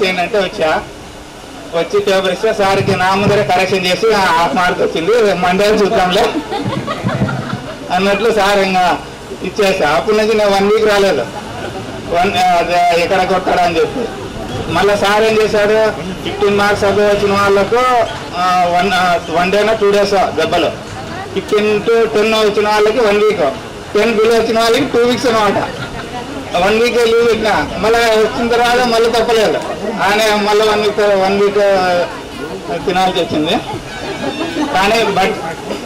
ఏంటంటే వచ్చి పేపర్ ఇస్తే సార్కి నా ముందరే కరెక్షన్ చేసి హాఫ్ మార్క్ వచ్చింది, మండే చూద్దాంలే అన్నట్లు సార్ ఇంకా ఇచ్చేసా. అప్పటి నుంచి నేను 1 వీక్ రాలేదు, ఎక్కడ కొట్టాడా అని చెప్పి. మళ్ళీ సార్ ఏం చేశాడు, 15 మార్క్స్ అవి వచ్చిన వాళ్ళకు 1 డేనా 2 డేస్ దెబ్బలు, 15 to 10 వచ్చిన వాళ్ళకి 1 వీక్, 10 బిలో వచ్చిన వాళ్ళకి 2 వీక్స్ అనమాట. 1 వీక్ లీవ్ పెట్టినా, మళ్ళీ వచ్చిన తర్వాత మళ్ళీ తప్పలేదు, ఆయన మళ్ళీ 1 వీక్ తినాల్సి వచ్చింది. కానీ బట్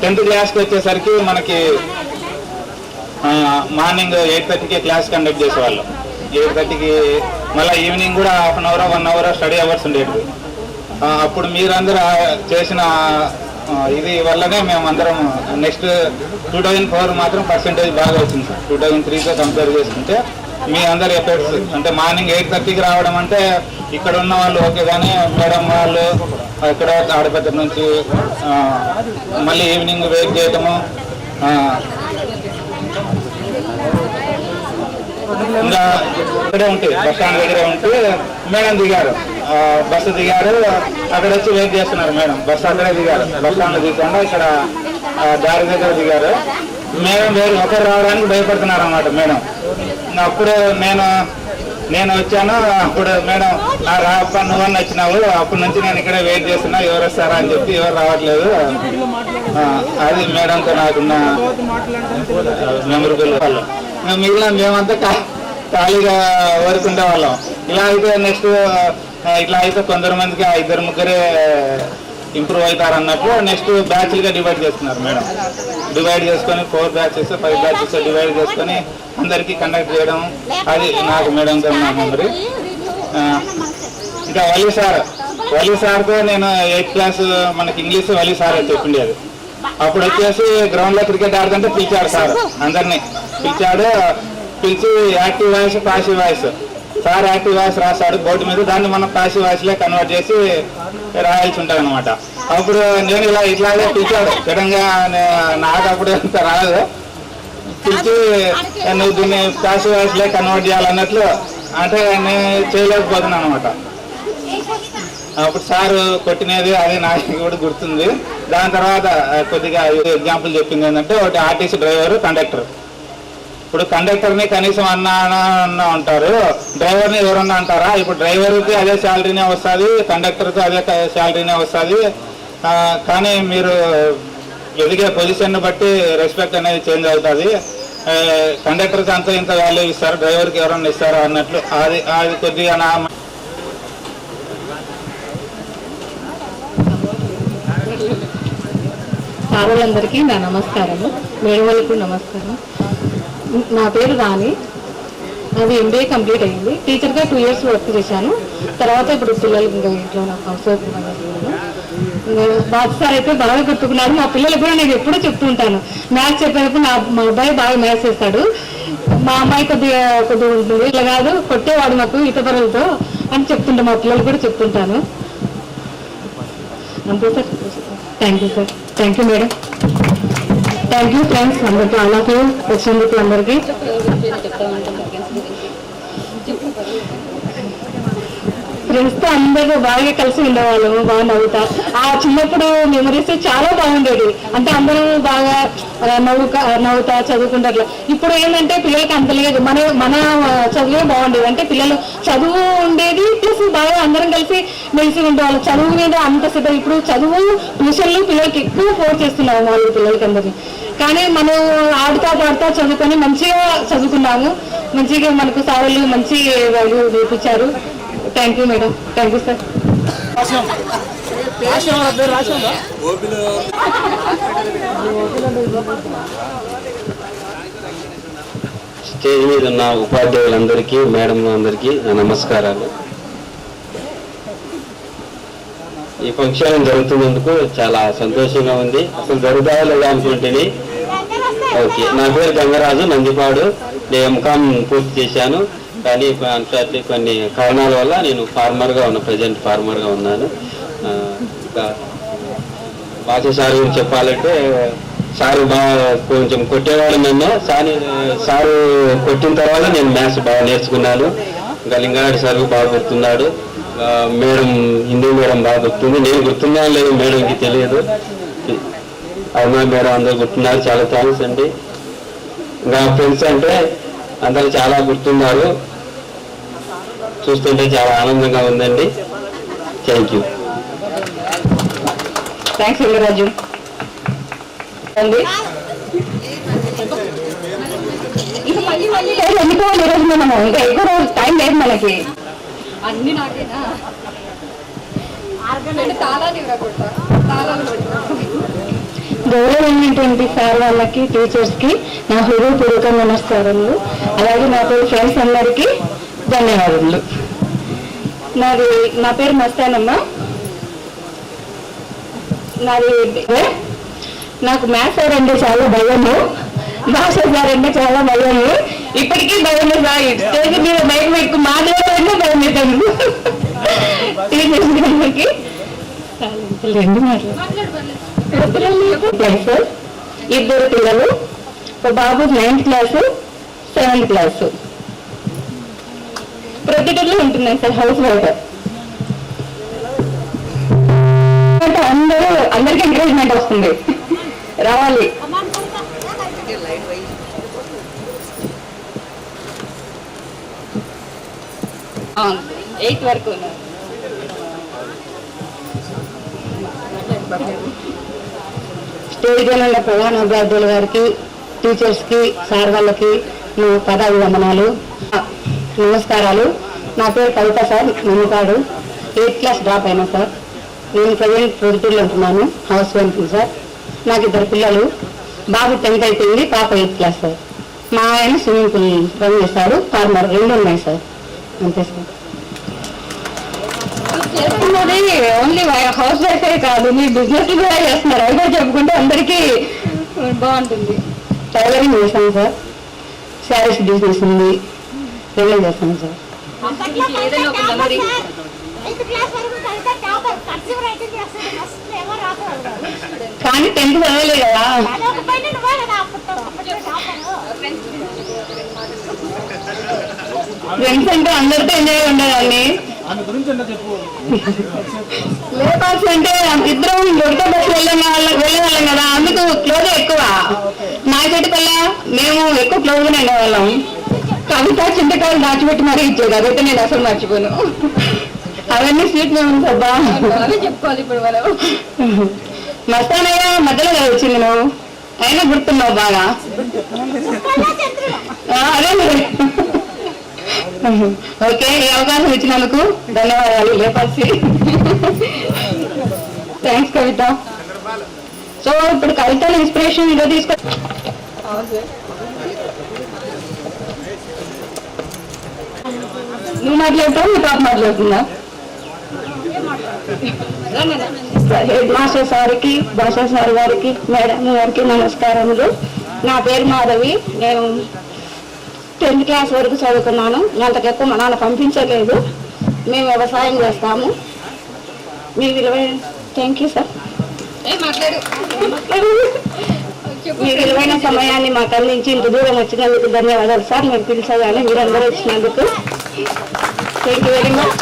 10th క్లాస్కి వచ్చేసరికి మనకి మార్నింగ్ 8:30కి క్లాస్ కండక్ట్ చేసేవాళ్ళు, 8:30కి. మళ్ళీ ఈవినింగ్ కూడా ½ an hour 1 hour study hours ఉండేవి. అప్పుడు మీరందరూ చేసిన ఇది వల్లనే మేమందరం నెక్స్ట్ 2004 మాత్రం పర్సెంటేజ్ బాగా వచ్చింది సార్. 2003తో కంపేర్ చేసుకుంటే మీ అందరి ఎఫర్ట్స్ అంటే మార్నింగ్ 8:30కి రావడం అంటే ఇక్కడ ఉన్న వాళ్ళు ఓకే, కానీ మేడం వాళ్ళు ఇక్కడ ఆడపెద్ద నుంచి మళ్ళీ ఈవినింగ్ వెయిట్ చేయటము, ఇంకా ఇక్కడే ఉంటుంది బస్ స్టాండ్ దగ్గరే ఉంటే మేడం దిగారు, బస్సు దిగారు, అక్కడ వచ్చి వెయిట్ చేస్తున్నారు మేడం. బస్సు అక్కడే దిగారు, బస్ స్టాండ్లో దిగకుండా ఇక్కడ దారి దగ్గర దిగారు. మేడం వేరు ఒకరు రావడానికి భయపడుతున్నారు అన్నమాట మేడం. అప్పుడు నేను వచ్చాను, అప్పుడు మేడం రాప్ప నువ్వని వచ్చినావు, అప్పటి నుంచి నేను ఇక్కడే వెయిట్ చేస్తున్నా, ఎవరు వస్తారా అని చెప్పి ఎవరు రావట్లేదు. అది మేడంతో నాకున్న మెమరబుల్. మిగిలిన మేమంతా ఖాళీగా ఊరుకుంటే వాళ్ళం. ఇలా అయితే నెక్స్ట్ ఇట్లా అయితే కొందరు మందికి 2-3 ఇంప్రూవ్ అవుతారు అన్నట్టు నెక్స్ట్ బ్యాచ్లుగా డివైడ్ చేస్తున్నారు మేడం. డివైడ్ చేసుకొని 4 బ్యాచెస్ 5 బ్యాచెస్ డివైడ్ చేసుకొని అందరికీ కండక్ట్ చేయడం, అది నాకు మేడంతో ఉన్న మెమరీ. ఇంకా వలి సార్తో నేను 8th క్లాస్ మనకి ఇంగ్లీష్ వలి సార్ చెప్పిండేది. అప్పుడు వచ్చేసి గ్రౌండ్లో క్రికెట్ ఆడుతుంటే పిలిచాడు సార్, అందరినీ పిలిచి active voice passive voice, sir active voice రాశాడు బోర్డు మీద, దాన్ని మనం పాసివ్ వాయిస్లే కన్వర్ట్ చేసి రాయాల్సి ఉంటుంది అనమాట. అప్పుడు నేను ఇట్లాగే పిలిచాడు సడన్గా, నాకు అప్పుడు ఎంత రాదు, పిలిచి నువ్వు దీన్ని పాసివ్ వాయిస్లే కన్వర్ట్ చేయాలన్నట్లు అంటే నేను చేయలేకపోతున్నాను అనమాట. అప్పుడు సారు కొట్టినది అది నాకు కూడా గుర్తుంది. దాని తర్వాత కొద్దిగా ఎగ్జాంపుల్ చెప్పింది ఏంటంటే, ఒకటి ఆర్టీసీ డ్రైవరు కండక్టర్. ఇప్పుడు కండక్టర్ని కనీసం అన్న ఉంటారు, డ్రైవర్ని ఎవరన్నా అంటారా? ఇప్పుడు డ్రైవర్కి అదే శాలరీనే వస్తుంది, కండక్టర్కి అదే శాలరీనే వస్తుంది. కానీ మీరు ఎదిగే పొజిషన్ని బట్టి రెస్పెక్ట్ అనేది చేంజ్ అవుతుంది. కండక్టర్కి అంత ఇంత వాల్యూ ఇస్తారు, డ్రైవర్కి ఎవరన్నా ఇస్తారా అన్నట్లు అది కొద్దిగా నా సారులందరికీ నా నమస్కారము, మేడం వాళ్ళకు నమస్కారం. నా పేరు రాణి, అది MBA కంప్లీట్ అయ్యింది. టీచర్గా 2 years వర్క్ చేశాను. తర్వాత ఇప్పుడు పిల్లలు ఇంట్లో నాకు హౌస్ వైఫ్ బాబు సార్ అయితే బాగా గుర్తుకున్నాడు. మా పిల్లలు కూడా నేను ఎప్పుడూ చెప్తూ ఉంటాను, మ్యాథ్స్ చెప్పేటప్పుడు మా అబ్బాయి బాగా మ్యాథ్స్ చేస్తాడు, మా అమ్మాయి కొద్దిగా ఉంటుంది, ఇలా కాదు కొట్టేవాడు మాకు ఈతపరులతో అని చెప్తుంటా, మా పిల్లలు కూడా చెప్తుంటాను. అంతే sir. Thank you sir, thank you madam, thank you friends అందరికీ, అలాగే వచ్చినందుకు అందరికీ. ఫ్రెండ్స్తో అందరూ బాగా కలిసి ఉండేవాళ్ళము, బాగా నవ్వుతా. ఆ చిన్నప్పుడు మెమరీస్ చాలా బాగుండేది, అంటే అందరూ బాగా నవ్వుతా చదువుకుంటా. అట్లా ఇప్పుడు ఏంటంటే పిల్లలకి అంత లేదు, మన చదువే బాగుండేది. అంటే పిల్లలు చదువు ఉండేది ప్లస్ బాగా అందరం కలిసి మెలిసి ఉండేవాళ్ళు. చదువు మీద అంత శ్రద్ధ, ఇప్పుడు చదువు ట్యూషన్లు పిల్లలకి ఎక్కువ ఫోర్స్ చేస్తున్నాము వాళ్ళు పిల్లలకి అందరినీ. కానీ మనం ఆడుతా పాడుతా చదువుకొని మంచిగా చదువుకున్నాము, మంచిగా మనకు సార్లు మంచి వాల్యూ నేర్పించారు. Thank you madam, thank you sir. Stage మీద ఉన్న ఉపాధ్యాయులందరికీ, మేడం అందరికీ నా నమస్కారాలు. ఈ ఫంక్షన్ జరుగుతున్నందుకు చాలా సంతోషంగా ఉంది. అసలు జరుగుతాయో లేదా అనుకుంటుంది. ఓకే, నా పేరు గంగరాజు, నందిపాడు. నేను MCOM పూర్తి చేశాను, కానీ అన్ఫార్చునేట్లీ కొన్ని కారణాల వల్ల నేను ప్రజెంట్ ఫార్మర్గా ఉన్నాను. ఇంకా భాష సార్ గురించి చెప్పాలంటే, సారు బాగా కొంచెం కొట్టేవాడు నన్ను. సారు కొట్టిన తర్వాత నేను మ్యాథ్స్ బాగా నేర్చుకున్నాను. ఇంకా లింగారెడ్డి సార్ బాగా కొడుతున్నాడు. మేడం హిందీ మేడం బాగా గుర్తుంది. నేను గుర్తున్నా లేదు, మేడంకి తెలియదు. అమ్మాయి మేడం అందరూ గుర్తున్నారు. చాలా థ్యాంక్స్ అండి. ఇంకా ఫ్రెండ్స్ అంటే అందరూ చాలా గుర్తున్నారు. చూస్తుంటే చాలా ఆనందంగా ఉందండి. Thank you. థ్యాంక్స్ లింగరాజు. ఎన్నికోవాలి ఈరోజు మనము, ఇంకా ఎక్కువ రోజు టైం లేదు మనకి. అన్ని నాకేనా తాళాలు ఇవ్వకూడదు, తాళాలు గౌరవమైనటువంటి సార్ వాళ్ళకి, టీచర్స్కి నా హృదయపూర్వక నమస్కారములు. అలాగే నా ఫ్రెండ్స్ అందరికీ ధన్యవాదములు. నా పేరు మస్తానమ్మ. నాకు మ్యాథ్స్ సార్ అంటే చాలా భయము, భాష సార్ అంటే చాలా భయము. ఇప్పటికీ భయమే సార్. స్టేజ్ మీద బయట ఎక్కువ మాట్లాడాలంటే భయం అవుతాను. టీచర్స్ అందరికీ రెండు క్లాసు, ఇద్దరు పిల్లలు, ఒక బాబు 9th క్లాసు, 7th క్లాసు. ప్రొద్దుటూరులో ఉంటున్నాయి సార్, హౌస్ వైఫ్. అందరికీ ఎంకరేజ్మెంట్ వస్తుంది, రావాలి. ఎయిత్ వరకు ఉన్నారు. స్టేజ్ ఉన్న ప్రధాన అభ్యర్థుల గారికి, టీచర్స్కి, సార్ వాళ్ళకి పదాభివందనాలు, నమస్కారాలు. నా పేరు కవిత సార్, నమ్మకాడు. 8th క్లాస్ డ్రాప్ అయినా సార్. నేను ప్రజెంట్ ప్రొద్దుటూరులో ఉంటున్నాను, హౌస్ వైఫ్ సార్. నాకు 2 పిల్లలు, బాబు 10th అయిపోయింది, పాప 8th క్లాస్ సార్. మా ఆయన స్విమ్మింగ్ పూల్ రన్ చేస్తాడు, ఫార్మర్. 2 ఉన్నాయి సార్, అంతే సార్. చేస్తున్నది ఓన్లీ హౌస్ వైఫే కాదు, మీ బిజినెస్ కూడా చేస్తున్నారు. అయితే చెప్పుకుంటే అందరికీ బాగుంటుంది. టైలరింగ్ చేస్తాను సార్, శారీస్ బిజినెస్ ఉంది, పెళ్ళి చేస్తాను సార్. కానీ 10th చదవలే కదా. ఫ్రెండ్స్ అంటే అందరితో ఎంజాయ్ ఉండదండి. లేపాల్సి అంటే ఇద్దరం దొరికే బస్సు వెళ్ళేవాళ్ళం కదా, అందుకు క్లోజ్ ఎక్కువ. నాయకటిపల్ల మేము ఎక్కువ క్లోజ్గానే ఉండేవాళ్ళం. కవిత చింతకాయలు దాచిపెట్టి మరీ ఇచ్చేది, అదైతే నేను అసలు మర్చిపోను. అవన్నీ స్వీట్ మెమరీస్ అబ్బా, చెప్పుకోవాలి ఇప్పుడు మనం. మస్తానయ్య మధ్యలో వచ్చింది నువ్వు, అయినా గుర్తున్నావు బాగా. అదే మరి. ఓకే, ఈ అవకాశం ఇచ్చినందుకు ధన్యవాదాలు. లేపాల్సి థ్యాంక్స్ కవిత. సో ఇప్పుడు కవితలు ఇన్స్పిరేషన్ ఇలా తీసుకో. నువ్వు మాట్లాడతావు, నీ పాప మాట్లాడుతుందా? హెడ్ మాస్టర్ సార్కి, భాషా సార్ గారికి, మేడం గారికి నమస్కారములు. నా పేరు మాధవి. నేను 10th క్లాస్ వరకు చదువుకున్నాను. అంతకు ఎక్కువ మా నాన్న పంపించలేదు. మేము వ్యవసాయం చేస్తాము. మీ విలువైన థ్యాంక్ యూ సార్. మీ విలువైన సమయాన్ని మాకు అందించి ఇంత దూరం వచ్చినందుకు ధన్యవాదాలు సార్. మీరు పిలిచగానే మీరందరూ వచ్చినందుకు థ్యాంక్ యూ వెరీ మచ్.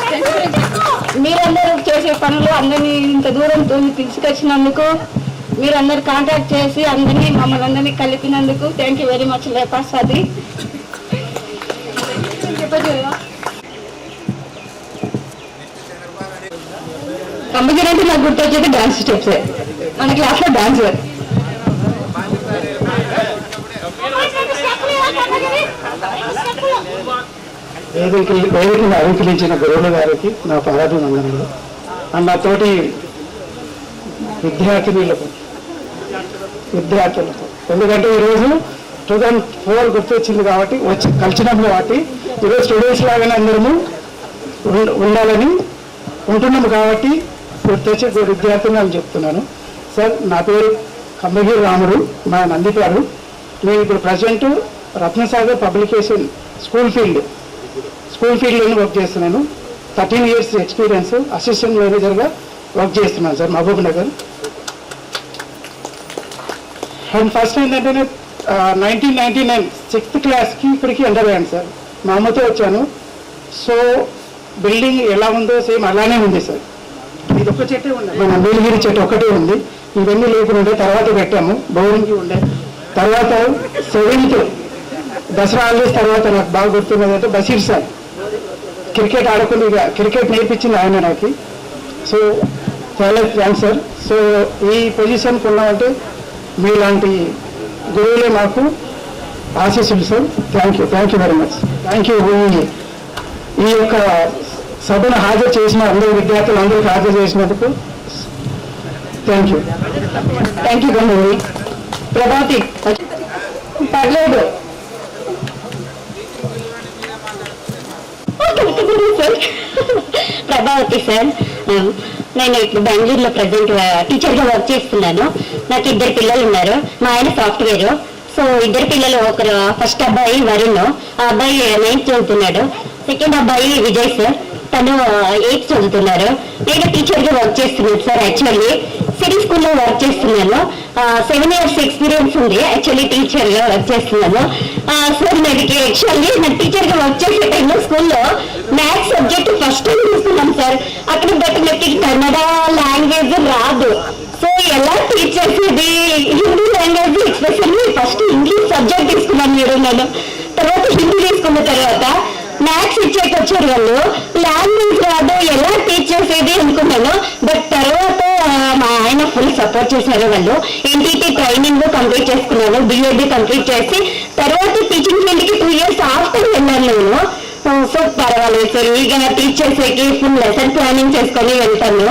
మీరందరూ చేసే పనులు అందరినీ ఇంత దూరం పిలుచుకొచ్చినందుకు, మీరందరూ కాంటాక్ట్ చేసి అందరినీ మమ్మల్ని అందరినీ కలిపినందుకు థ్యాంక్ యూ వెరీ మచ్. లేపాసాది కంపల్సరీ అంటే నాకు గుర్తొచ్చేది డాన్స్ స్టెప్సే. మన క్లాస్లో డాన్సర్. వేదికను అలంకరించిన గురువుల గారికి నా పాదాభివందనలు. అండ్ నా తోటి విద్యార్థులకు ఎందుకంటే ఈరోజు 2004 గుర్తొచ్చింది కాబట్టి వచ్చి కలిసినప్పుడు కాబట్టి ఈరోజు స్టూడెంట్స్ లాగానే అందరము ఉండాలని ఉంటున్నాము కాబట్టి గుర్తొచ్చే విద్యార్థులు అని చెప్తున్నాను. సార్, నా పేరు కమ్మగిరి రాముడు, మా నందిపాడు. నేను ఇప్పుడు ప్రజెంట్ రత్నసాగర్ పబ్లికేషన్ స్కూల్ ఫీల్డ్లో వర్క్ చేస్తున్నాను. 13 years ఎక్స్పీరియన్స్, అసిస్టెంట్ మేనేజర్గా వర్క్ చేస్తున్నాను sir, Mahabubnagar. And first ఏంటంటే 1999 6th క్లాస్కి ఇక్కడికి ఎంటర్ అయ్యాను సార్. మా అమ్మతో వచ్చాను. సో బిల్డింగ్ ఎలా ఉందో సేమ్ అలానే ఉంది సార్. ఇది ఒక్క చెట్టే ఉంది, మన నీలగిరి చెట్టు ఒక్కటే ఉంది. ఇవన్నీ లేకుండా తర్వాత పెట్టాము, బౌలింగ్ ఉండే. తర్వాత 7th దసరా హాలిడేస్ తర్వాత నాకు బాగా గుర్తున్నది అంటే బషీర్ సార్ క్రికెట్ ఆడుకుని ఇక క్రికెట్ నేర్పించింది ఆయన నాకు. సో చాలా థ్యాంక్స్ సార్. సో ఈ పొజిషన్కి ఉన్నామంటే మీలాంటి గురువులే మాకు ఆశీస్సులు sir. Thank you very much. Thank you. ఈ యొక్క సభను హాజరు చేసిన అందరి విద్యార్థులందరికీ హాజరు చేసినందుకు థ్యాంక్ యూ గంగూరి. ప్రభాతి పర్లేదు ప్రభావతి సార్. నేను ఇప్పుడు బెంగళూరులో ప్రజెంట్ టీచర్గా వర్క్ చేస్తున్నాను. నాకు 2 పిల్లలు ఉన్నారు. మా ఆయన సాఫ్ట్వేర్. సో 2 పిల్లలు, ఒకరు ఫస్ట్ అబ్బాయి వరుణ్, ఆ అబ్బాయి 9th చదువుతున్నాడు. సెకండ్ అబ్బాయి విజయ్ సార్, తను 8th చదువుతున్నారు. నేను టీచర్గా వర్క్ చేస్తున్నాను సార్. యాక్చువల్లీ సిటీ స్కూల్లో వర్క్ చేస్తున్నాను. 7 years ఎక్స్పీరియన్స్ ఉంది. యాక్చువల్లీ టీచర్గా వర్క్ చేస్తున్నాను సార్. నాకు టీచర్గా వర్క్ చేసే టైంలో స్కూల్లో మ్యాథ్స్ సబ్జెక్ట్ ఫస్ట్ టైం తీసుకున్నాం సార్. అక్కడ బట్ నాకు కన్నడ లాంగ్వేజ్ రాదు. సో ఎలా టీచ్ చేసేది, Hindi language especially first English subject తీసుకున్నాను మీరు. నేను తర్వాత హిందీ తీసుకున్న తర్వాత మ్యాథ్స్ ఇచ్చేకి వచ్చారు వాళ్ళు. లాంగ్వేజ్ రాదు, ఎలా టీచ్ చేసేది అనుకున్నాను. బట్ తర్వాత మా ఆయన ఫుల్ సపోర్ట్ చేశారు. వాళ్ళు ఎన్టీటీ ట్రైనింగ్ కంప్లీట్ చేసుకున్నాను, బిఎడ్ కంప్లీట్ చేసి తర్వాత టీచింగ్ ఫీల్డ్కి 2 years ఆఫ్టర్ వెళ్ళాను నేను. సో పర్వాలేదు సార్, ఇక టీచ్ చేసేకి ఫుల్ లెసన్ ప్లానింగ్ చేసుకొని వెళ్తాను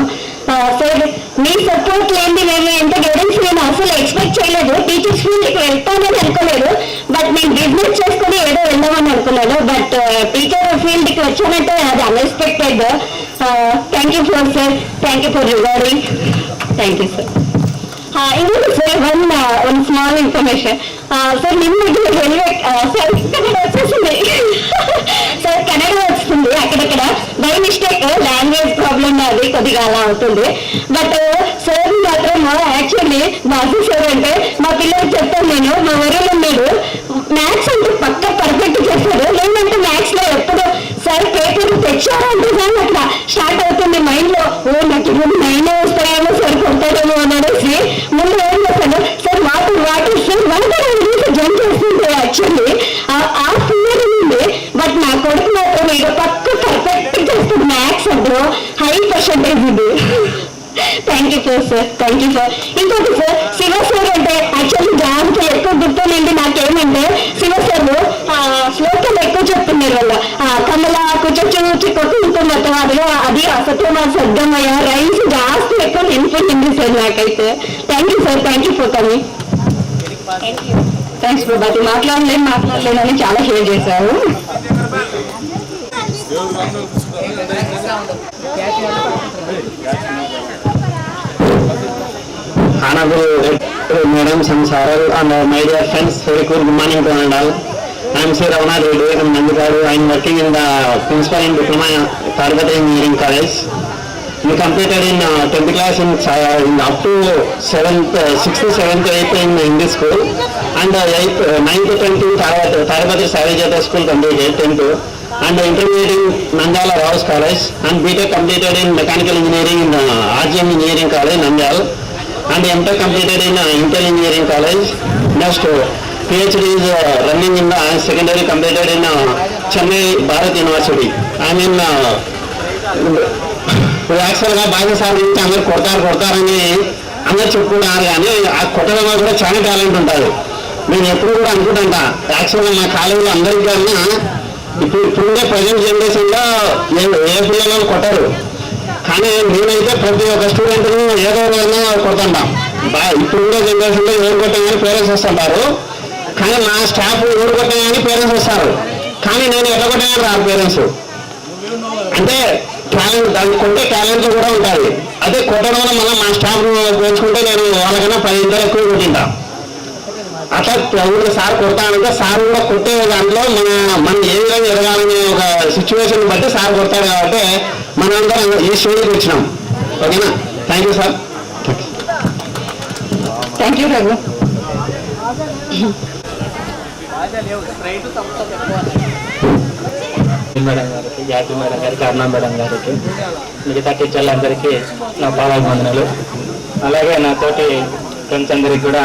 సార్. మీ సపోర్ట్ లేని మేము ఎంత గైడెన్స్ నేను అసలు ఎక్స్పెక్ట్ చేయలేదు. టీచర్స్ ఫీల్డ్కి వెళ్తానని అనుకోలేదు. బట్ నేను బిజినెస్ చేసుకుని ఏదో వెళ్దామని అనుకున్నాను. బట్ టీచర్ ఫీల్డ్కి వచ్చానంటే అది unexpected. Thank you for sir, thank you for regarding. Thank you sir. ఇంకొకటి sir, one small information sir. నిన్న సార్ కన్నడ వచ్చేసింది సార్, కన్నడ వస్తుంది అక్కడక్కడ. బై మిస్టేక్ లాంగ్వేజ్ ప్రాబ్లమ్ అది కొద్దిగా అలా అవుతుంది. బట్ సార్ మాత్రం యాక్చువల్లీ బాబు సార్ అంటే మా పిల్లలకి చెప్తాను నేను. మా ఊరిలో ఉన్నాడు, మ్యాథ్స్ అంటే పక్క పర్ఫెక్ట్ చేస్తాడు. లేదంటే మ్యాథ్స్ లో ఎప్పుడు సార్ పేపర్ తెచ్చారా అంటే సార్ అట్లా స్టార్ట్ అవుతుంది మైండ్ లో. నాకు ఇప్పుడు 9 వస్తాయేమో సార్ కొడతాడేమో అని అనేసి ముందు ఏం చేస్తాను సార్, వాటర్ సార్ జంప్ చేస్తుంటే యాక్చువల్లీ ఆ ఫియర్ ఉంది. బట్ నా కొడుకు మాత్రం మీరు పక్క పర్ఫెక్ట్ చేస్తుంది మ్యాథ్స్ అంటే హై పర్సెంటేజ్ ఇది. Thank you sir, thank you sir. ఇంకోటి సార్, శివ సార్ అంటే యాక్చువల్లీ దాంట్లో ఎక్కువ గుర్తులేండి నాకేమంటే, శివ సార్ శ్లోకాలు ఎక్కువ చెప్తున్నారు వాళ్ళ. కమల కుచూచి కొట్టుకుంటున్నట్టు అదిలో అది అసత్యమ సద్దమయ్య రైస్ జాస్తి ఎక్కువ నింపుతుంది సార్ నాకైతే. Thank you sir, thank you for coming. Thanks Prabhati. మాట్లాడలేనని చాలా షేర్ చేశారు. Honorable Madam Samsaral and my dear friends, very good morning to all. I am Sri Ravana Reddy from Nandipadu. I am working in the Principal and Diploma Tarvata Engineering College. We completed in 10th class in up to 7th, 6th, 7th, 8th in English school, and 8th, 9th, 10th in Tarvata Savajata school completed 10th, and intermediate in Nandala Rouse College, and BTech completed in Mechanical Engineering in RGM Engineering College, Nandal, and MTech completed in Intel Engineering College. Next, PhD is running in the secondary completed in Chennai Bharat University. I mean, యాక్చువల్గా బాగా sir నుంచి అందరు కొడతారని అందరు చెప్పుకుంటున్నారు. కానీ ఆ కొట్టడంలో కూడా చాలా టాలెంట్ ఉంటుంది. నేను ఎప్పుడు కూడా అనుకుంటా, యాక్చువల్గా మా కాలేజీలో అందరికన్నా ఇప్పుడుండే ప్రజెంట్ జనరేషన్లో ఏ పిల్లలను కొట్టరు. కానీ నేనైతే ప్రతి ఒక్క స్టూడెంట్ను ఏదో రోజున కొడుతుంటా. ఇప్పుడుండే జనరేషన్లో ఎవరు కొట్టామని పేరెంట్స్ వస్తుంటారు. కానీ నా స్టాఫ్ ఎవరు కొట్టామని పేరెంట్స్ వస్తారు. కానీ నేను ఎట్లా కొట్టామని రారు పేరెంట్స్. అంటే టాలెంట్, దానికి కొట్టే టాలెంట్ కూడా ఉంటుంది. అదే కొట్టడం వల్ల మళ్ళీ మా స్టాఫ్ పెంచుకుంటే నేను వాళ్ళకన్నా 10 ఇంతలు ఎక్కువ కొట్టింటా. అట్లా ఊరికి సార్ కొడతానంటే సార్ కూడా కొట్టే దాంట్లో మనం ఏ విధంగా ఎదగాలనే ఒక సిచ్యువేషన్ బట్టి సార్ కొడతాడు. కాబట్టి మనందరం ఈ స్టేజ్కి వచ్చినాం. ఓకేనా? Thank you sir. Thank you Raghu. Madam గారికి, జాతి మేడం గారికి, అరుణ మేడం గారికి, మిగతా టీచర్లందరికీ నా పాదాభివందనలు. అలాగే నాతోటి ఫ్రెండ్స్ అందరికి కూడా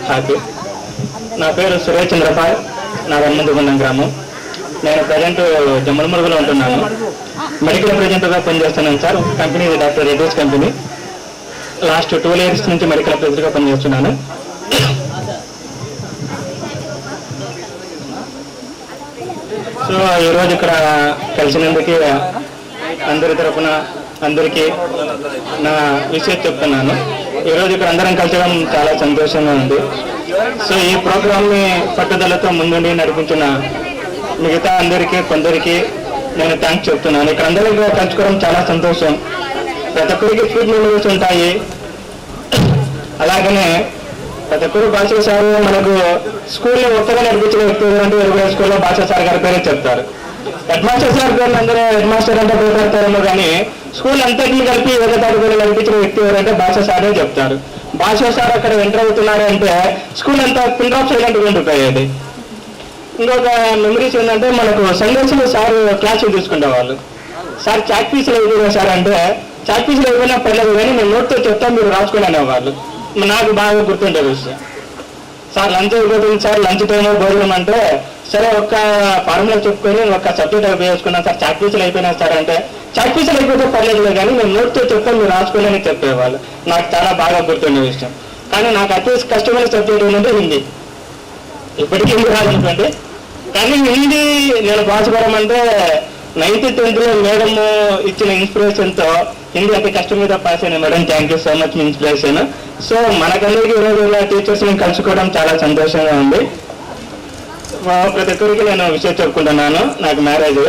హ్యాపీ. నా పేరు సురేష్ చంద్రపాల్, నా వన్మందుగుండం గ్రామం. నేను ప్రజెంట్ జమ్మలమరుగులో ఉంటున్నాను. మెడికల్ రిప్రజెంటేటివ్గా పనిచేస్తున్నాను sir. Company doctor Reddy's company. Last 12 years నుంచి మెడికల్ రిప్రజెంటేటివ్గా పనిచేస్తున్నాను. సో ఈరోజు ఇక్కడ కలిసినందుకు అందరి తరఫున అందరికీ నా విషయం చెప్తున్నాను. ఈరోజు ఇక్కడ అందరం కలిసడం చాలా సంతోషంగా ఉంది. సో ఈ ప్రోగ్రామ్ని పట్టుదలతో ముందుండి నడిపించిన మిగతా అందరికీ కొందరికి నేను థ్యాంక్స్ చెప్తున్నాను. ఇక్కడ అందరికీ కలుసుకోవడం చాలా సంతోషం. ప్రతి ఒక్కరికి స్వీట్ మెమరీస్ ఉంటాయి. అలాగనే ప్రతి ఒక్కరు భాష సార్ మనకు స్కూల్లో కొత్తగా నడిపించిన వ్యక్తి అంటే ఎరుగు స్కూల్లో భాష సార్ గారి పేరే చెప్తారు. హెడ్ మాస్టర్ సార్ పేరు అందరూ హెడ్ మాస్టర్ అంటే పేరుతారేమో కానీ స్కూల్ అంతటిని కలిపి ఏకతాటి పేరు నడిపించిన వ్యక్తి ఎవరంటే భాష సారే చెప్తారు. భాష సార్ అక్కడ ఎంటర్ అవుతున్నారు అంటే స్కూల్ అంతా పిన్ డ్రాప్ సైలెంట్గా ఉండిపోయేది. ఇంకొక మెమరీస్ ఏంటంటే మనకు సందేశంలో సార్ క్లాసులు తీసుకునేవాళ్ళు. సార్ చాక్ పీసులు అయిపోయినా సార్ అంటే చాక్ పీసులు అయిపోయినా పర్లేదు కానీ మేము నోట్తో చెప్తాం మీరు రాసుకొని అనేవాళ్ళు. నాకు బాగా గుర్తుండే విషయం. సార్ లంచ్ అయిపోతుంది సార్, లంచ్ టైం భోజనం అంటే సరే ఒక్క ఫార్ములా చెప్పుకొని ఒక్క సబ్జెక్ట్ అయిపోయి వేసుకున్నాం సార్. చాక్ పీసులు అయిపోయినా సార్ అంటే చాక్ పీసులు అయిపోతే పర్లేదు కానీ మేము నోట్తో చెప్తాం మీరు రాసుకొని అని చెప్పేవాళ్ళు. నాకు చాలా బాగా గుర్తుండే విషయం. కానీ నాకు అతి కష్టమైన సబ్జెక్ట్ ఏంటంటే హిందీ. ఇప్పటికీ హిందీ రాజుకోండి కానీ హిందీ నేను భాషపడం అంటే 9th 10th మేడం ఇచ్చిన ఇన్స్పిరేషన్తో హిందీ అతి కష్టం మీద పాస్ అయినా madam. Thank you so much me inspiration. So మనకందరికీ ఈరోజు ఇలా టీచర్స్ని కలుసుకోవడం చాలా సంతోషంగా ఉంది. ప్రతి ఒక్కరికి నేను విషయం చెప్పుకుంటున్నాను. నాకు మ్యారేజ్,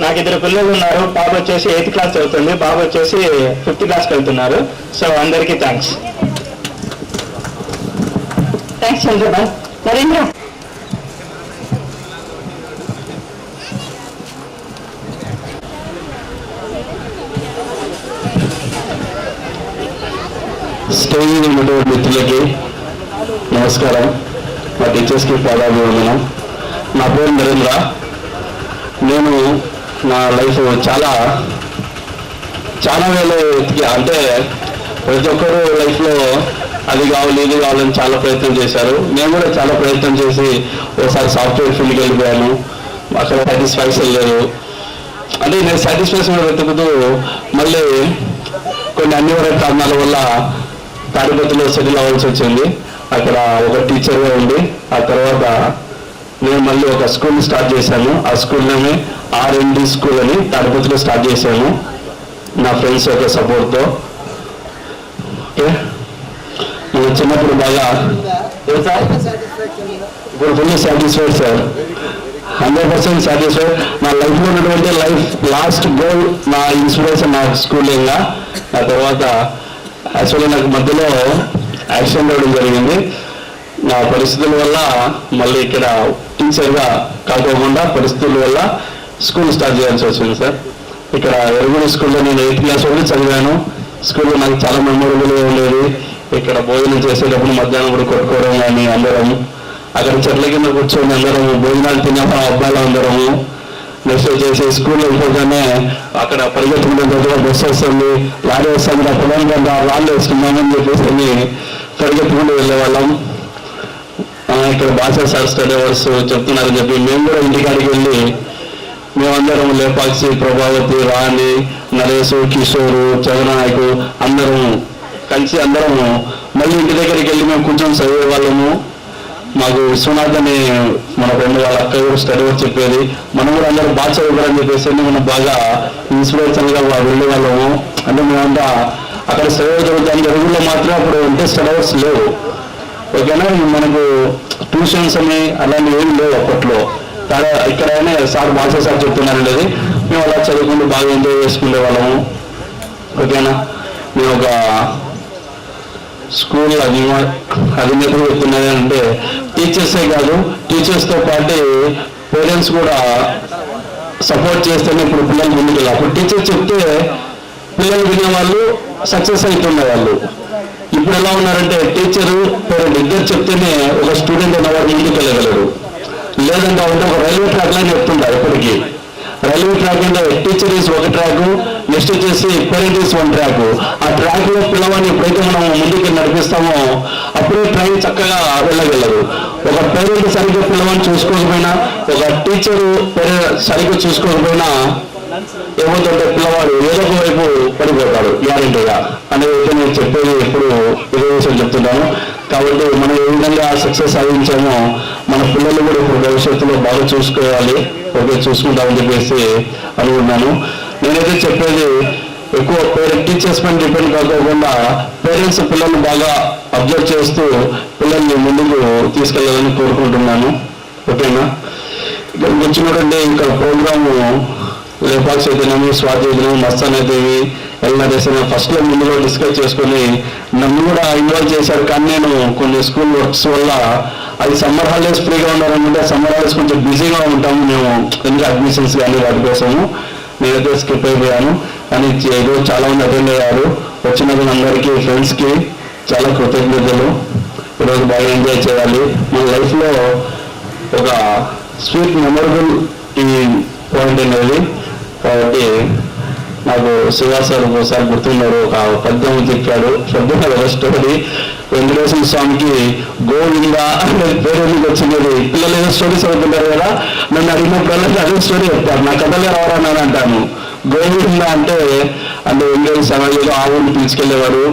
నాకు 2 పిల్లలు ఉన్నారు. పాప వచ్చేసి 8th class చదువుతుంది, బాబు వచ్చేసి 5th class వెళ్తున్నారు. సో అందరికీ థ్యాంక్స్ చంద్రబాబు. నరేంద్ర స్టేజ్ ఉన్నటువంటి మిత్రులకి నమస్కారం. మా టీచర్స్కి పాదాభివందనం. నా పేరు నరేంద్ర. నేను నా లైఫ్ చాలా వేలు అంటే ప్రతి ఒక్కరు లైఫ్లో అది కావాలి ఇది కావాలని చాలా ప్రయత్నం చేశారు. నేను కూడా చాలా ప్రయత్నం చేసి ఒకసారి సాఫ్ట్వేర్ ఫీల్డ్కి వెళ్ళిపోయాను. అక్కడ సాటిస్ఫాక్షన్ లేదు. అంటే నేను సాటిస్ఫాక్షన్ వెతుకుతూ మళ్ళీ కొన్ని అనివార్య కారణాల వల్ల తాడిపత్రిలో సెటిల్ అవ్వాల్సి వచ్చింది. అక్కడ ఒక టీచర్గా ఉండి ఆ తర్వాత నేను మళ్ళీ ఒక స్కూల్ స్టార్ట్ చేశాను. ఆ స్కూల్లోనే R&D స్కూల్ అని తాడిపత్రిలో స్టార్ట్ చేశాను నా ఫ్రెండ్స్ యొక్క సపోర్ట్తో. ఓకే, నేను చిన్నప్పుడు బాగా ఇప్పుడు ఫుల్లీ సాటిస్ఫైడ్ సార్, 100% సాటిస్ఫైడ్. నా లైఫ్లో ఉన్నటువంటి లాస్ట్ గోల్, నా ఇన్స్పిరేషన్ నా స్కూలింగ్గా. ఆ తర్వాత యాక్చువల్లీ నాకు మధ్యలో యాక్సిడెంట్ అవ్వడం జరిగింది. నా పరిస్థితుల వల్ల మళ్ళీ ఇక్కడ టీచర్గా కాకోకుండా పరిస్థితుల వల్ల స్కూల్ స్టార్ట్ చేయాల్సి వచ్చింది సార్. ఇక్కడ ఎరుగుడి స్కూల్లో నేను 8th class వరకు చదివాను. స్కూల్లో నాకు చాలా మెమొరబుల్గా ఉండేది. ఇక్కడ భోజనం చేసేటప్పుడు మధ్యాహ్నం కూడా కొట్టుకోవడం కానీ అందరం అక్కడ చెట్ల కింద కూర్చొని అందరము భోజనాలు తిన్నాము అబ్బాయిలు అందరము. నెక్స్ట్ వచ్చేసి స్కూల్లో వెళ్ళిపోగానే అక్కడ పరిగెత్తుకునే దగ్గర బస్సు వస్తుంది, లారీ వస్తుంది, ఆ పొలం కింద రాళ్ళు వేసుకున్నామని చెప్పేసి పరిగెత్తుకుంటూ వెళ్ళేవాళ్ళం. ఇక్కడ భాష సార్ స్టడీ అవర్స్ చెప్తున్నారని చెప్పి మేము కూడా ఇంటికాడికి వెళ్ళి మేమందరం లేపాక్షి, ప్రభావతి, రాణి, నరేష్, కిషోరు, జగనాయకు అందరం కలిసి అందరము మళ్ళీ ఇంటి దగ్గరికి వెళ్ళి మేము కొంచెం చదివేవాళ్ళము. మాకు విశ్వనాథ్ అని మన ఫ్రెండ్ వాళ్ళ అక్క కూడా స్టడీ వర్క్ చెప్పేది. మనం కూడా అందరూ బాగా చదువుకోవాలని చెప్పేసి మనం బాగా ఇన్స్పిరేషన్గా వెళ్ళే వాళ్ళము. అంటే మేమంతా అక్కడ చదువుతాం. తెలుగులో మాత్రం అప్పుడు ఉంటే స్టడీ వర్క్స్ లేవు. ఓకేనా, మనకు ట్యూషన్స్ అని అలాంటివి ఏమి లేవు అప్పట్లో. ఇక్కడైనా సార్ భాష సార్ చెప్తున్నారండి. మేము అలా చదువుకుంటూ బాగా ఎంజాయ్ చేసుకునే వాళ్ళము. ఓకేనా, మేము ఒక స్కూల్ అధినేతలు చెప్తున్నది అంటే టీచర్సే కాదు, టీచర్స్తో పాటు పేరెంట్స్ కూడా సపోర్ట్ చేస్తేనే ఇప్పుడు పిల్లలు ముందుకు వెళ్ళాలి. అప్పుడు టీచర్స్ చెప్తే పిల్లలు వినేవాళ్ళు, సక్సెస్ అవుతుండేవాళ్ళు. ఇప్పుడు ఎలా ఉన్నారంటే టీచరు పేరెంట్ ఇద్దరు చెప్తేనే ఒక స్టూడెంట్ అనేవాడు ముందుకు వెళ్ళగలడు. లేదంటే ఉంటే ఒక రైల్వే ట్రాక్ లాగా చెప్తుంటారు ఎప్పటికీ. రైల్వే ట్రాక్ అంటే టీచర్ ఈస్ ఒక ట్రాక్, నెక్స్ట్ వచ్చేసి పేరెంట్ ఈస్ వన్ ట్రాక్. ఆ ట్రాక్ లో పిల్లవాడిని ఎప్పుడైతే మనం ముందుకు నడిపిస్తామో అప్పుడే ట్రైన్ చక్కగా వెళ్ళగలరు. ఒక పేరెంట్ సరిగ్గా పిల్లవాడిని చూసుకోకపోయినా, ఒక టీచరు సరిగ్గా చూసుకోకపోయినా ఏమవుతుంటే పిల్లవాడు ఏదో ఒక వైపు పడిపోతాడు గ్యారెంటీగా అనేది నేను చెప్పేది ఎప్పుడు ఇదే విషయం చెప్తున్నాను. కాబట్టి మనం ఏ విధంగా సక్సెస్ సాధించామో మన పిల్లలు కూడా ఇప్పుడు భవిష్యత్తులో బాగా చూసుకోవాలి, ఓకే చూసుకుంటామని చెప్పేసి అనుకున్నాను. నేనైతే చెప్పేది ఎక్కువ టీచర్స్ పైన డిపెండ్ కాకుండా పేరెంట్స్ పిల్లల్ని బాగా అబ్జర్వ్ చేస్తూ పిల్లల్ని ముందుకు తీసుకెళ్ళాలని కోరుకుంటున్నాను. ఓకేనా? ఇక్కడికి వచ్చినటువంటి ఇక్కడ ప్రోగ్రాము లేపాక్స్ అయితేనేమి, స్వాతి అయితేనేమి, మస్తాన్ అయితేవి, ఎల్నరేసిన ఫస్ట్లో ముందులో డిస్కస్ చేసుకొని నన్ను కూడా ఇన్వాల్వ్ చేశారు. కానీ నేను కొన్ని స్కూల్ వర్క్స్ వల్ల అది సమ్మర్ హాలిడేస్ ఫ్రీగా ఉన్నారనుకుంటే సమ్మర్ హాలిడేస్ కొంచెం బిజీగా ఉంటాము మేము, ఎందుకంటే అడ్మిషన్స్ కానీ వాటి కోసము నేనైతే స్కిప్ అయిపోయాను. కానీ ఈరోజు చాలా మంది అటెండ్ అయ్యారు. వచ్చిన అందరికీ ఫ్రెండ్స్కి చాలా కృతజ్ఞతలు. ఈరోజు బాగా ఎంజాయ్ చేయాలి. మన లైఫ్లో ఒక స్వీట్ మెమొరబుల్ ఈ పాయింట్ అనేది. కాబట్టి నాకు శివ సార్ ఒకసారి గుర్తున్నారు, ఒక పద్యం చెప్పాడు. పద్యం స్టోరీ వెంకటేశ్వర స్వామికి గోవింద అనే పేరు ఎందుకు వచ్చింది. పిల్లలు ఏదో స్టోరీస్ అవుతుంటారు కదా, నన్ను అడిగినప్పుడు అదే స్టోరీ చెప్తారు. నా కథలే రావాలని అంటాను. గోవింద అంటే వెంకటేశ్వర స్వామి ఏదో ఆవును పిలుచుకెళ్ళేవాడు.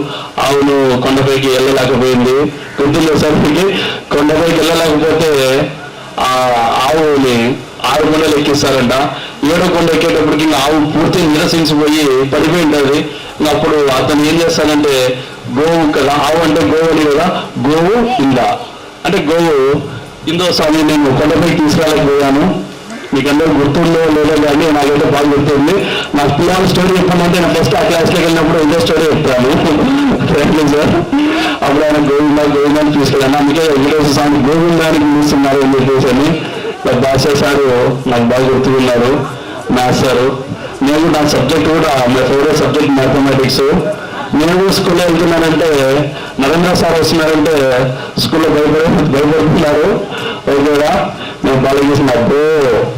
ఆవును కొండపైకి వెళ్ళలేకపోయింది. గుర్తులేసరికి కొండపైకి వెళ్ళలేకపోతే ఆ ఆవుని 6 కొండలు ఎక్కిస్తారంట. 7వ కొండ ఎక్కేటప్పటికి ఆవు పూర్తి నిరసించిపోయి పడిపోయి ఉంటుంది. అప్పుడు అతను ఏం చేస్తాడంటే గోవు కదా, ఆవు అంటే గోవు అని కదా, గోవు ఇంద అంటే గోవు ఇందో స్వామి నేను కొండపైకి తీసుకెళ్ళకపోయాను. మీకు అందరూ గుర్తుందో లేదో కానీ నాకైతే బాగా గుర్తుంది. నాకు పిల్లల స్టోరీ చెప్పమంటే నేను ఫస్ట్ ఆ క్లాస్లోకి వెళ్ళినప్పుడు ఇదే స్టోరీ చెప్తాను సార్. అప్పుడు ఆయన గోవిందాన్ని తీసుకెళ్ళాను. అందుకే వెంకటేశ్వర స్వామి గోవిందానికి పిలుస్తున్నారు అని చెప్పేసి అని భాష సారు నాకు బాగా గుర్తుకున్నారు. Maths sir. నేను నా సబ్జెక్ట్ కూడా మై ఫేవరెట్ సబ్జెక్ట్ మ్యాథమెటిక్స్. నేను స్కూల్లో వెళ్తున్నానంటే నరేంద్ర సార్ వస్తున్నారంటే స్కూల్లో భయపడుతున్నారు. ఓకేగా నేను బాగా చేసినప్పుడు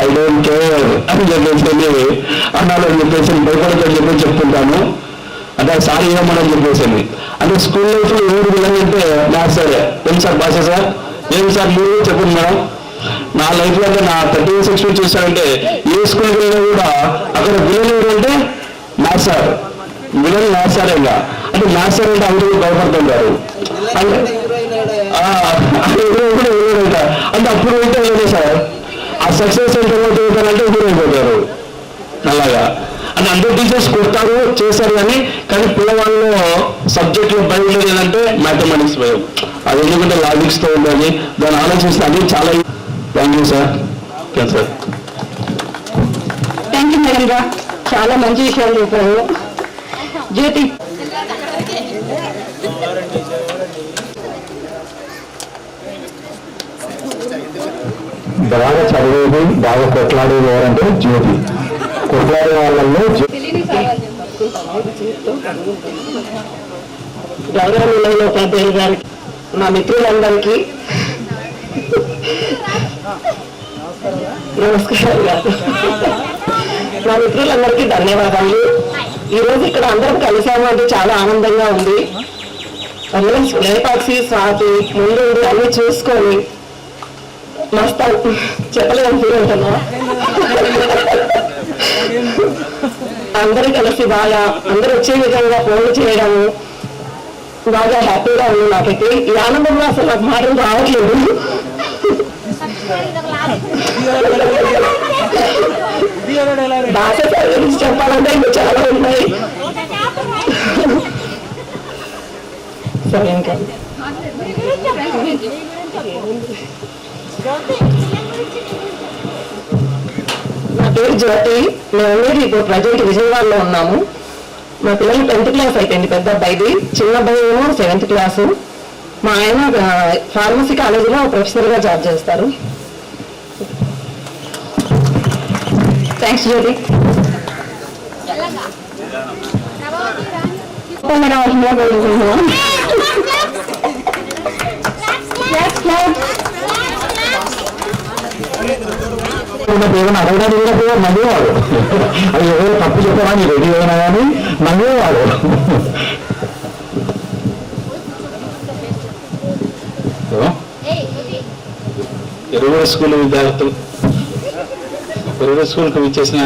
ఐ డోంట్ కేర్ అని చెప్పేసి అన్నాడు అని చెప్పేసి భయపడతాను చెప్పేసి చెప్తుంటాను. అంటే సార్ ఏమని చెప్పేసి అంటే స్కూల్ లైఫ్లో ఎవరు విధంగా మ్యాథ్స్ సార్ ఏం సార్ భాష సార్ ఏం సార్ మీరు చెప్పండి మేడం. నా లైఫ్లో అంటే నా 30 years ఎక్స్పీరియన్స్ చూసారంటే ఏ స్కూల్కి వెళ్ళినా కూడా అక్కడ విలన్ ఎవరంటే maths sir. Villain maths sir ఇంకా అంటే మ్యాథ్స్ సార్ అంటే అందరూ భయపడుతుంటారు. అంటే అప్పుడు అయితే ఏదో సార్ ఆ సక్సెస్ ఎంత అవుతారంటే హీరో అయిపోతారు. అలాగా అంటే అందరూ టీచర్స్ కొడతారు చేశారు కానీ పిల్లవాళ్ళు సబ్జెక్ట్లో భయం ఉండేది ఏంటంటే మ్యాథమెటిక్స్ భయం. అది ఎందుకంటే లాజిక్స్తో ఉండేది, దాన్ని ఆలోచిస్తే అది చాలా. Thank you sir. Okay sir. Thank you madam గా, చాలా మంచి విషయాలు చెప్పారు. జ్యోతి బాగా చదివేది బాగా కొట్లాడేది ఎవరంటే జ్యోతి. కొట్లాడే వాళ్ళల్లో గౌరవనీయులైన ఉపాధ్యాయులు గారికి, మా మిత్రులందరికీ నమస్కారం గారు. మా మిత్రులందరికీ ధన్యవాదాలు. ఈరోజు ఇక్కడ అందరం కలిసాము అంటే చాలా ఆనందంగా ఉంది. అందరం లేపాక్షి స్వాతి ముందు అన్ని చూసుకొని మస్తా చెప్పలేని ఫీల్ ఉంటున్నా. అందరూ కలిసి బాగా అందరూ వచ్చే విధంగా ఫోన్లు చేయడము బాగా హ్యాపీగా ఉంది. నాకైతే ఈ ఆనందంలో అసలు నాకు మాటలు రావట్లేదు. భాష గురించి చెప్పాలంటే ఇంకా చాలా ఉన్నాయి. సరే ఇంకా నా పేరు జ్యోతి. మేము ఇప్పుడు ప్రజెంట్ విజయవాడలో ఉన్నాము. మా పిల్లలు 10th క్లాస్ అయిపోయింది. పెద్ద అబ్బాయిది, చిన్న అబ్బాయి ఏమో 7th క్లాసు. మా ఆయన ఫార్మసీ కాలేజీలో ప్రొఫెసర్గా జాబ్ చేస్తారు. థ్యాంక్స్ జ్యోతి. చెప్పకుండా ఏమైనా అడగడానికి కూడా పోయి నవ్వేవాడు. అది ఎవరు తప్పు చెప్పారా నీ రెడీ అయినా కానీ నవ్వేవాడు. ఎరువుల స్కూల్ విద్యార్థులు, ఎరువుల స్కూల్కి విచ్చేసిన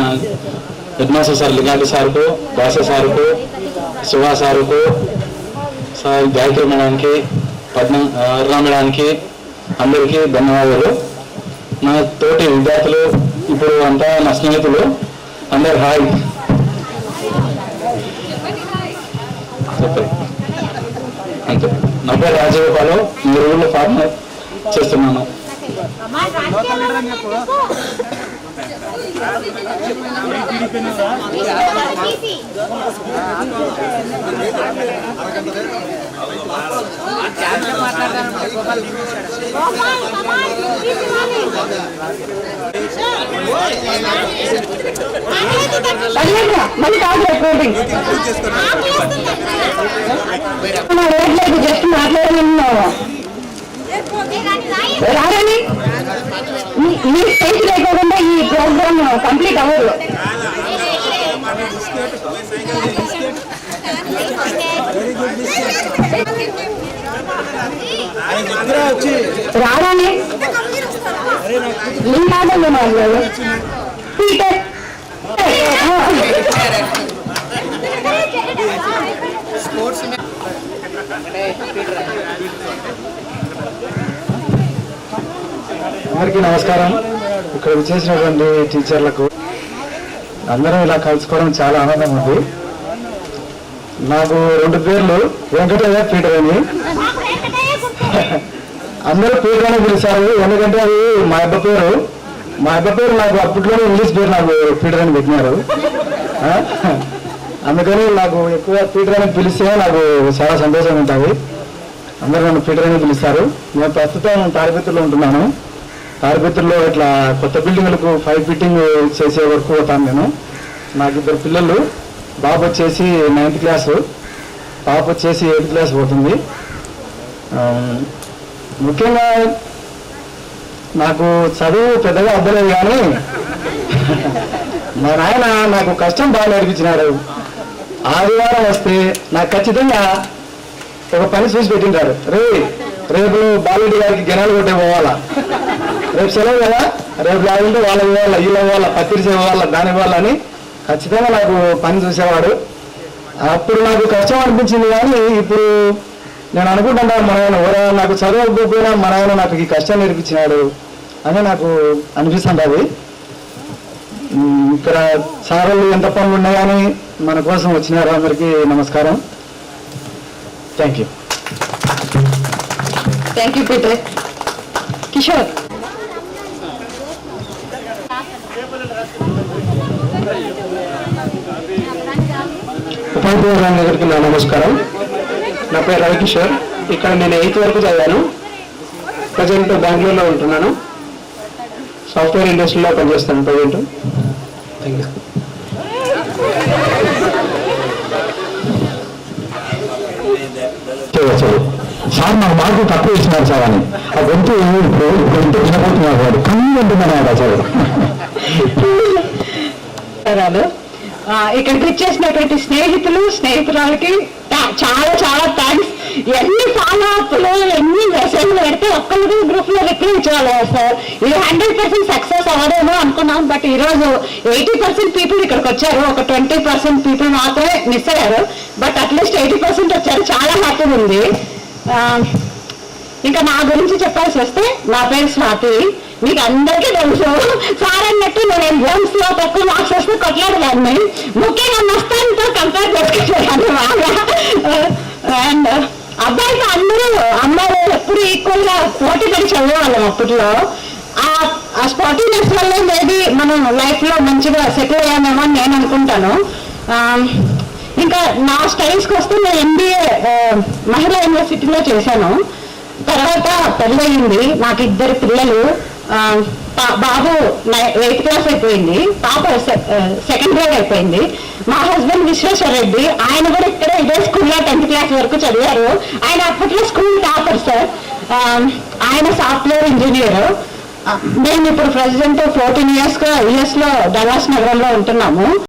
హెడ్ మాస్టర్ సార్ లింగారెడ్డి సార్కు, భాష సార్కు, శివా సార్కు, సార్ గాయత్రి మేడానికి, అరుణ మేడానికి అందరికీ ధన్యవాదాలు. నా తోటి విద్యార్థులు ఇప్పుడు అంతా నా స్నేహితులు అందరు హాయ్ చెప్పండి. అంతే. నా పేరు రాజగోపాలు, ఈ రోజుల్లో ఫార్మర్ చేస్తున్నాను. మళ్ళీ కాదు రికార్డింగ్ లేదు, జస్ట్ మాట్లాడమన్నావు రాదని మీ స్టేజ్ లేకుండా ఈ ప్రోగ్రామ్ కంప్లీట్ అవ్వదు. రాదని నీ మాటలు మాట్లాడు పీటర్ అందరికీ నమస్కారం. ఇక్కడ వచ్చేసినటువంటి టీచర్లకు అందరం ఇలా కలుసుకోవడం చాలా ఆనందం ఉంది. నాకు 2 పేర్లు, వెంకటయ్య, పీటర్ అని. అందరూ పీటర్ అని పిలిచారు, ఎందుకంటే అది మా అబ్బ పేరు. మా అబ్బ పేరు నాకు అప్పట్లోనే ఇంగ్లీష్ పేరు నాకు పీటర్ అని పెట్టినారు. అందుకని నాకు ఎక్కువ పీటర్ అని పిలిస్తే నాకు చాలా సంతోషంగా ఉంటుంది. అందరూ నన్ను పీటర్ అని పిలుస్తారు. నేను ప్రస్తుతం తాడిపత్రిలో ఉంటున్నాను. తాడిపత్రిలో ఇట్లా కొత్త బిల్డింగ్లకు 5 ఫిట్టింగ్ చేసే వరకు పోతాను నేను. నాకు 2 పిల్లలు, బాబు వచ్చేసి 9th క్లాసు, పాప వచ్చేసి 8th క్లాస్ పోతుంది. ముఖ్యంగా నాకు చదువు పెద్దగా అవ్వలేదు, కానీ మా నాయన నాకు కష్టం బాగా నేర్పించినాడు. ఆదివారం వస్తే నాకు ఖచ్చితంగా ఒక పని చూసి పెట్టింటాడు. రేపు బాలరెడ్డి గారికి జనాలు కొట్టే పోవాలా, రేపు సెలవు కదా, రేపు లాగుంటే వాళ్ళ ఇవ్వాలా, వీళ్ళ ఇవ్వాలా, పత్రిక ఇవ్వాలా, దాని ఇవ్వాలని ఖచ్చితంగా నాకు పని చూసేవాడు. అప్పుడు నాకు కష్టం అనిపించింది, కానీ ఇప్పుడు నేను అనుకుంటున్నా మన ఆయన నాకు చదవకపోయినా మన ఆయన నాకు ఈ కష్టం నేర్పించినాడు అని నాకు అనిపిస్తుంటుంది. ఇక్కడ సార్లు ఎంత పనులు ఉన్నాయని మన కోసం వచ్చినారు. అందరికీ నమస్కారం. Thank you. Thank you Peter. Kishore ఉపాధ్యాయురాలు దగ్గరికి నా నమస్కారం. నా పేరు రవికిషోర్. ఇక్కడ నేను 8th వరకు చదివాను. ప్రజెంట్ బెంగళూరులో ఉంటున్నాను. సాఫ్ట్వేర్ ఇండస్ట్రీలో పనిచేస్తాను ప్రజెంట్. Thank you. సార్ నాకు మార్కులు తక్కువ ఇచ్చినారు సార్ అని ఆ గొంతు గొంతు వినబోతున్నారు వాడు కన్నీ ఉంటున్నాను సార్. ఇక్కడికి వచ్చేసినటువంటి స్నేహితురాలకి చాలా చాలా థ్యాంక్స్. ఎన్ని ఫాలో అప్లు, ఎన్ని మెసేజ్లు పెడితే ఒక్కరు గ్రూప్ లో రిప్లై ఇచ్చేవాళ్ళు సార్. ఇది 100% సక్సెస్ అవ్వదేమో అనుకున్నాం. బట్ ఈ రోజు 80% పీపుల్ ఇక్కడికి వచ్చారు. ఒక 20% పీపుల్ మాత్రమే మిస్ అయ్యారు. బట్ అట్లీస్ట్ 80% వచ్చారు. చాలా హ్యాపీగా ఉంది. ఇంకా నా గురించి చెప్పాల్సి వస్తే, నా పేరు స్వాతి. మీకు అందరికీ తెలుసు, సార్ అన్నట్టు నేను ఎగ్జామ్స్ లో తక్కువ మార్క్స్ వస్తే కొట్లాడదాన్ని. ముఖ్యంగా మస్తాన్తో కంపేర్ చేసుకుంటాను బాగా. అండ్ అబ్బాయితో అందరూ అమ్మాయిలు ఎప్పుడు ఈక్వల్ గా పోటీ పడి చదివేవాళ్ళం అప్పట్లో. ఆ స్పాటినెస్ వల్ల మేబీ మనం లైఫ్ లో మంచిగా సెటిల్ అయ్యామేమో అని నేను అనుకుంటాను. ఇంకా నా స్టడీస్కి వస్తే నేను MBA మహిళా యూనివర్సిటీలో చేశాను. తర్వాత పెళ్ళయింది. నాకు 2 పిల్లలు. బాబు 8th క్లాస్ అయిపోయింది, పాప 2nd గ్రేడ్ అయిపోయింది. మా హస్బెండ్ విశ్వేశ్వర రెడ్డి, ఆయన కూడా ఇక్కడ ఇదే స్కూల్లో 10th క్లాస్ వరకు చదివారు. ఆయన అప్పట్లో స్కూల్ టాపర్ సార్. ఆయన సాఫ్ట్వేర్ ఇంజనీర్. మేము ఇప్పుడు ప్రెసిడెంట్ 14 years లో డల్లాస్ నగరంలో ఉంటున్నాము.